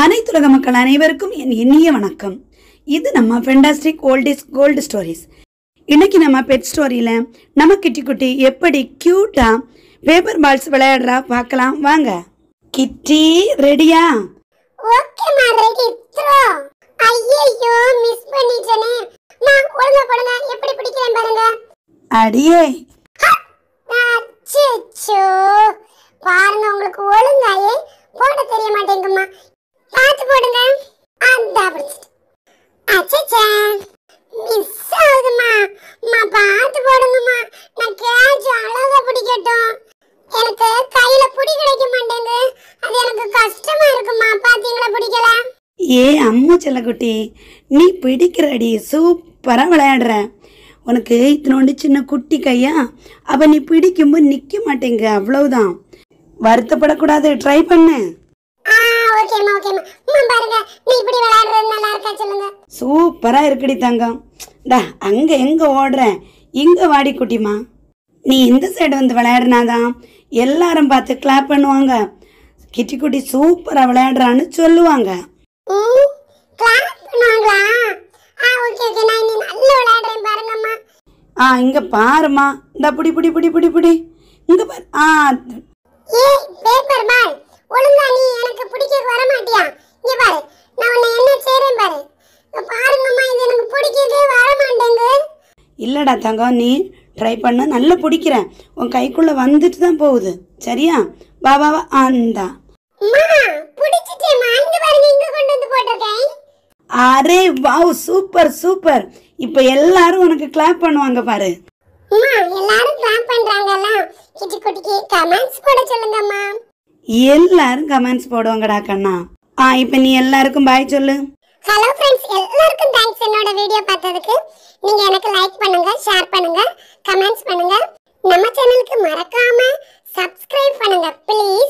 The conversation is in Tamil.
அனைத்துலக மக்கள் அனைவருக்கும் என் இனிய வணக்கம். இது நம்ம ஃபென்டாஸ்டிக் ஓல்டிஸ் கோல்டு ஸ்டோரிஸ். இன்னைக்கு நம்ம பெட் ஸ்டோரியில நம்ம கிட்டி குட்டி எப்படி கியூட்டா பேப்பர் பால்ஸ் விளையாடுறா பார்க்கலாம் வாங்க. கிட்டி ரெடியா? ஓகேமா, ரெடி. த்ரோ. ஐயோ, மிஸ் பண்ணிட்டேனே. நான் ஒழுங்கா போடுங்க, எப்படி பிடிக்கிறேன் பாருங்க. அடியே. அச்சச்சோ, பாருங்க, உங்களுக்கு ஒழுங்காயே போட தெரிய மாட்டேங்குமா. பார்த்து போடுங்க. அந்த பிடிச்சிட்டு. அச்சச்சா, மிஸ் ஆகுதுமா. பார்த்து போடுங்கம்மா. நான் கேட்ச் அழகா பிடிக்கட்டும். எனக்கு கையில பிடி கிடைக்க மாட்டேங்குது. அது எனக்கு கஷ்டமா இருக்குமா. பாத்தீங்களா பிடிக்கல. ஏ அம்மா செல்லக்குட்டி, நீ பிடிக்கிறடி, சூப்பரா விளையாடுற. உனக்கு இத்தனோண்டு சின்ன குட்டி கையா, அப்ப நீ பிடிக்கும்போது நிக்க மாட்டேங்க, அவ்வளவுதான். வருத்தப்படக்கூடாது, ட்ரை பண்ணு. ஓகேமா ஓகேமா. பாருங்க, நீ இப்படி விளையாடுறது நல்லா இருக்கா சொல்லுங்க. சூப்பரா இருக்குடி தங்கம். டா, அங்க எங்க ஓடுற, இங்க வாடி குட்டிமா. நீ இந்த சைடு வந்து விளையாடுனாதான் எல்லாரும் பார்த்து கிளாப் பண்ணுவாங்க. கிட்டி குட்டி சூப்பரா விளையாடுறான்னு சொல்லுவாங்க. கிளாப் பண்ணுவாங்களா? ஓகே ஓகே, நான் இனி நல்லா விளையாடுறேன் பாருங்கம்மா. இங்க பாருமா. இந்த புடி புடி புடி புடி புடி இங்க பாரு. ஏய் பேப்பர் பால், ஒழுங்கா நீ எனக்கு பிடிக்க வர மாட்டியா? இங்க பாரு, நான் உன்னை என்ன செய்றேன் பாரு. பாருங்கம்மா, இது எனக்கு பிடிக்கவே வர மாட்டேங்குது. இல்லடா தங்கம், நீ ட்ரை பண்ண, நல்லா பிடிக்கிறேன். உன் கைக்குள்ள வந்துட்டு தான் போகுது. சரியா? வா வா வா. அந்தா பிடிச்சிட்டேம்மா. இங்க பாருங்க, இங்க கொண்டு வந்து போட்டிருக்கேன். Array wow, super super. இப்ப எல்லாரும் உனக்கு கிளாப் பண்ணுவாங்க பாரு. எல்லாரும் கிளாப் பண்றாங்கல்ல. கிட்டி குட்டிக்கு கமெண்ட்ஸ் போட சொல்லுங்கம்மா. எல்லாரும் கமெண்ட்ஸ் போடுவாங்கடா கண்ணா. இப்ப நீ எல்லாருக்கும் பாய் சொல்லு. ஹலோ ஃப்ரெண்ட்ஸ், எல்லாருக்கும் தேங்க்ஸ் என்னோட வீடியோ பார்த்ததுக்கு. நீங்க எனக்கு லைக் பண்ணுங்க, ஷேர் பண்ணுங்க, கமெண்ட்ஸ் பண்ணுங்க. நம்ம சேனலுக்கு மறக்காம சப்ஸ்கிரைப் பண்ணுங்க ப்ளீஸ்.